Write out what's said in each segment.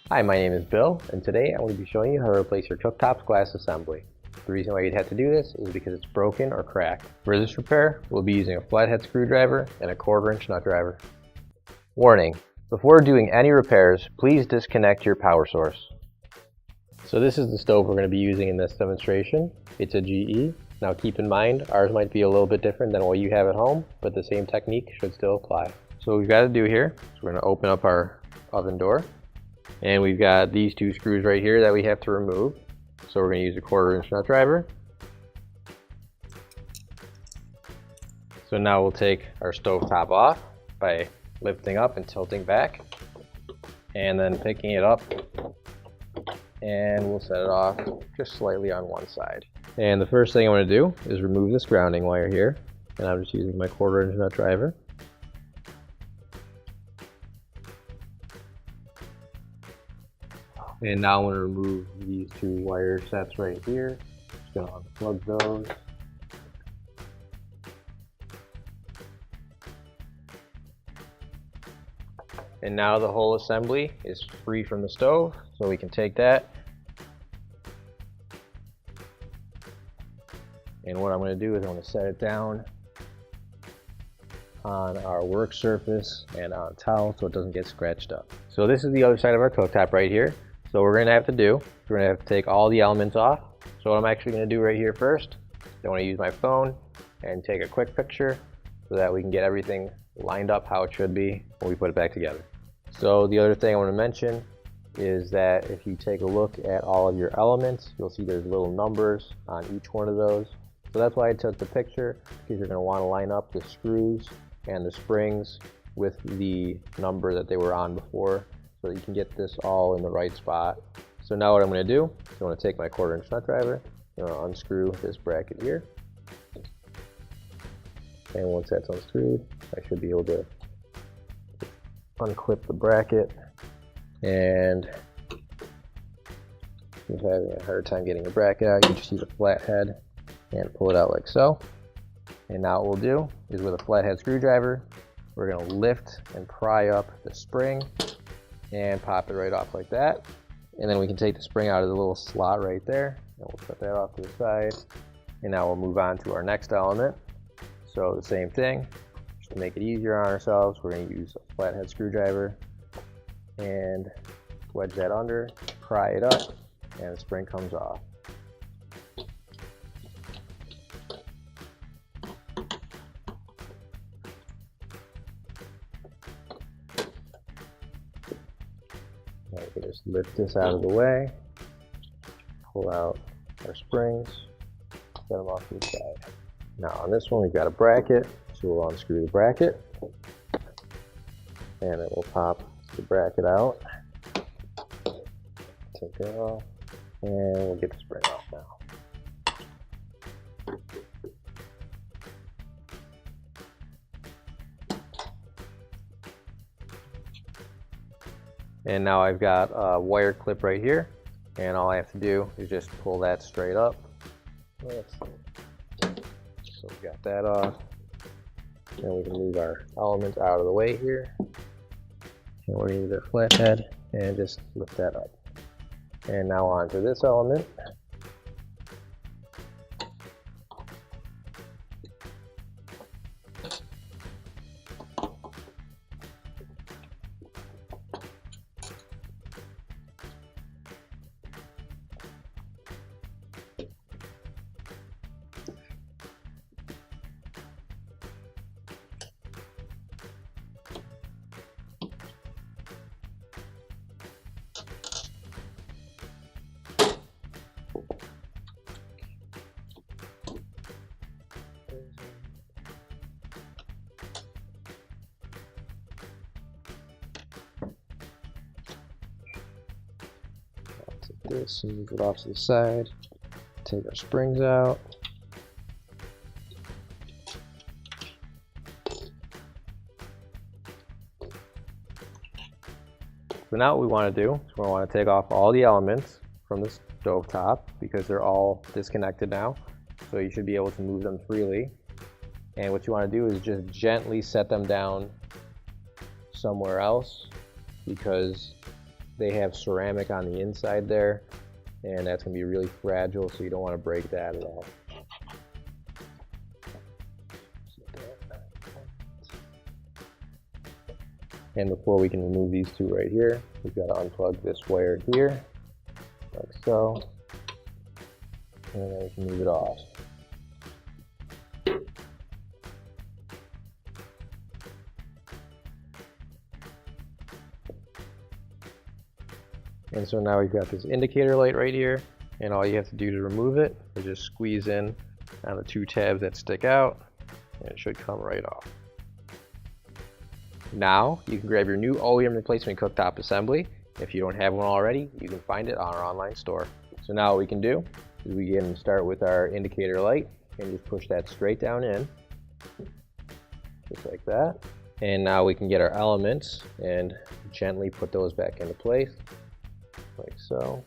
Hi, my name is Bill, and today I'm going to be showing you how to replace your cooktop glass assembly. The reason why you'd have to do this is because it's broken or cracked. For this repair, we'll be using a flathead screwdriver and a 1/4" nut driver. Warning: before doing any repairs, please disconnect your power source. So this is the stove we're going to be using in this demonstration. It's a GE. Now keep in mind, ours might be a little bit different than what you have at home, but the same technique should still apply. So what we've got to do here is we're going to open up our oven door. And we've got these two screws right here that we have to remove. So we're going to use a 1/4" nut driver. So now we'll take our stove top off by lifting up and tilting back, and then picking it up, and we'll set it off just slightly on one side. And the first thing I want to do is remove this grounding wire here, and I'm just using my 1/4" nut driver. And now I'm going to remove these two wire sets right here. Just going to unplug those. And now the whole assembly is free from the stove, so we can take that. And what I'm going to do is I'm going to set it down on our work surface and on a towel so it doesn't get scratched up. So this is the other side of our cooktop right here. So what we're going to have to do, we're going to have to take all the elements off. So what I'm actually going to do right here first, I want to use my phone and take a quick picture so that we can get everything lined up how it should be when we put it back together. So the other thing I want to mention is that if you take a look at all of your elements, you'll see there's little numbers on each one of those. So that's why I took the picture, because you're going to want to line up the screws and the springs with the number that they were on before, so that you can get this all in the right spot. So now what I'm going to do is I'm going to take my 1/4" nut driver, I'm going to unscrew this bracket here, and once that's unscrewed, I should be able to unclip the bracket. And if you're having a hard time getting the bracket out, you just use a flathead and pull it out like so. And now what we'll do is, with a flathead screwdriver, we're going to lift and pry up the spring and pop it right off like that. And then we can take the spring out of the little slot right there, and we'll put that off to the side. And now we'll move on to our next element. So the same thing, just to make it easier on ourselves, we're going to use a flathead screwdriver and wedge that under, pry it up, and the spring comes off. We can just lift this out of the way, pull out our springs, set them off to the side. Now on this one we've got a bracket, so we'll unscrew the bracket, and then we'll pop the bracket out, take it off, and we'll get the spring off now. And now I've got a wire clip right here, and all I have to do is just pull that straight up. So we got that off. Then we can move our elements out of the way here. And we're going to use our flathead and just lift that up. And now onto this element. This and move it off to the side, take our springs out, so now what we want to do is we want to take off all the elements from the stove top because they're all disconnected now, so you should be able to move them freely. And what you want to do is just gently set them down somewhere else, because they have ceramic on the inside there, and that's going to be really fragile, so you don't want to break that at all. And before we can remove these two right here, we've got to unplug this wire here, like so, and then we can move it off. And so now we've got this indicator light right here, and all you have to do to remove it is just squeeze in on the two tabs that stick out, and it should come right off. Now you can grab your new OEM replacement cooktop assembly. If you don't have one already, you can find it on our online store. So now what we can do is we can start with our indicator light and just push that straight down in, just like that. And now we can get our elements and gently put those back into place, like so.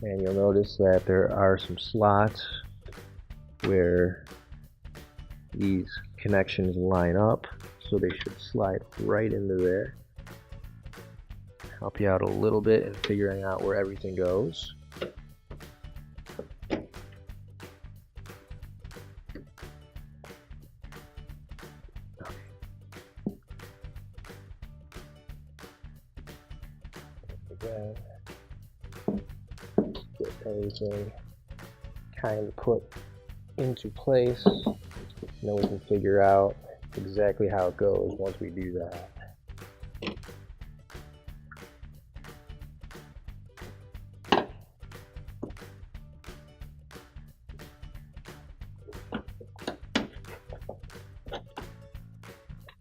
And you'll notice that there are some slots where these connections line up, so they should slide right into there. Help you out a little bit in figuring out where everything goes. Okay. Get everything kind of put into place, and then we can figure out exactly how it goes once we do that.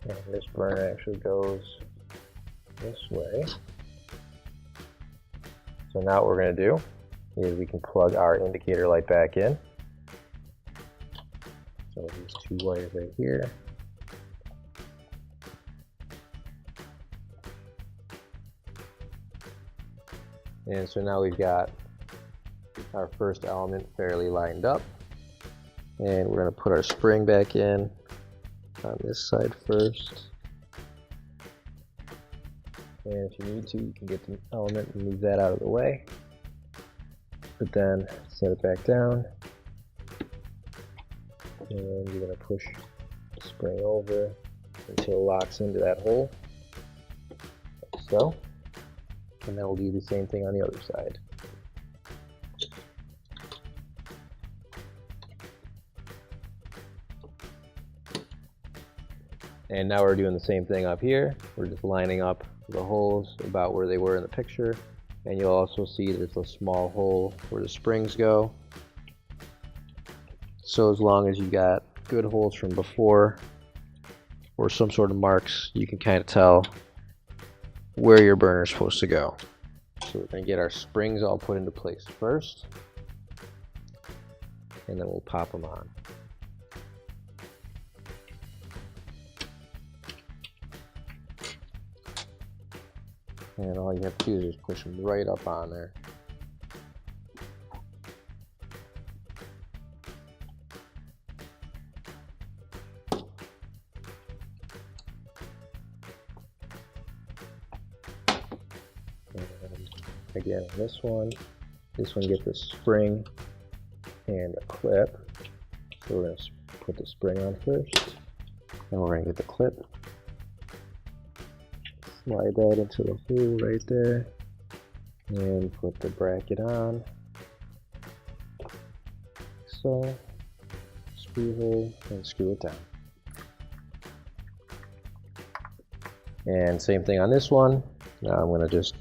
And this burner actually goes this way. So now what we're going to do is we can plug our indicator light back in. So these two wires right here. And so now we've got our first element fairly lined up. And we're going to put our spring back in on this side first. And if you need to, you can get the element and move that out of the way. But then set it back down. And you're going to push the spring over until it locks into that hole, like so. And then we'll do the same thing on the other side. And now we're doing the same thing up here. We're just lining up the holes about where they were in the picture. And you'll also see there's a small hole where the springs go. So as long as you got good holes from before or some sort of marks, you can kind of tell where your burner is supposed to go. So we're going to get our springs all put into place first, and then we'll pop them on. And all you have to do is just push them right up on there. And again, this one gets a spring and a clip. So we're going to put the spring on first, and we're going to get the clip. Slide that into the hole right there, and put the bracket on. So, screw hole and screw it down. And same thing on this one. Now I'm going to just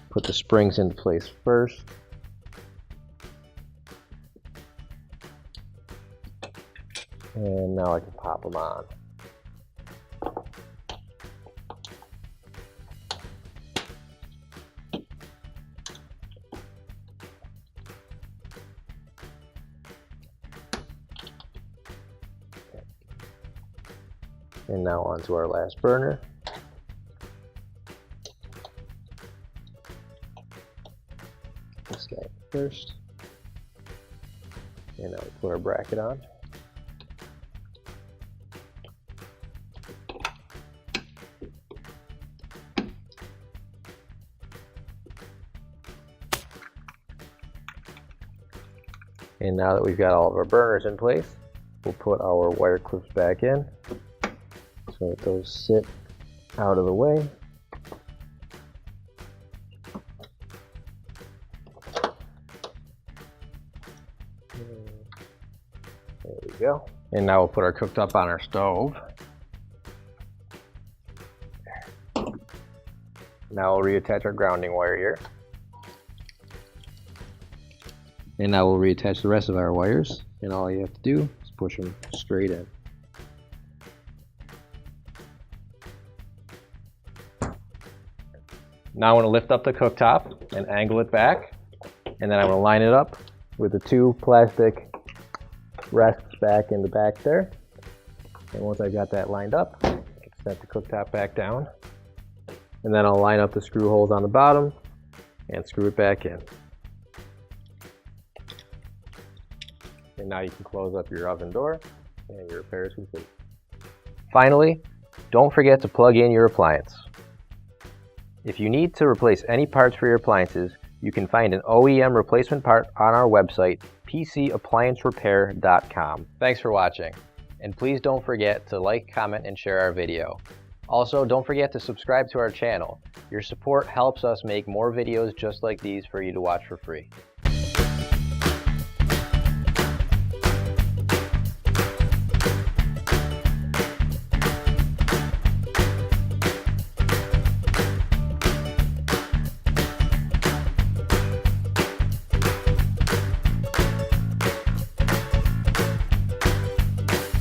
put the springs into place first. And now I can pop them on. And now onto our last burner. This guy first. And now we put our bracket on. And now that we've got all of our burners in place, we'll put our wire clips back in so that those sit out of the way. There we go. And now we'll put our cooktop on our stove. Now we'll reattach our grounding wire here. And now we'll reattach the rest of our wires. And all you have to do is push them straight in. Now I want to lift up the cooktop and angle it back. And then I'm going to line it up with the two plastic rests back in the back there. And once I've got that lined up, I can set the cooktop back down. And then I'll line up the screw holes on the bottom and screw it back in. And now you can close up your oven door and your repair is complete. Finally, don't forget to plug in your appliance. If you need to replace any parts for your appliances, you can find an OEM replacement part on our website, PCApplianceRepair.com. Thanks for watching, and please don't forget to like, comment, and share our video. Also, don't forget to subscribe to our channel. Your support helps us make more videos just like these for you to watch for free.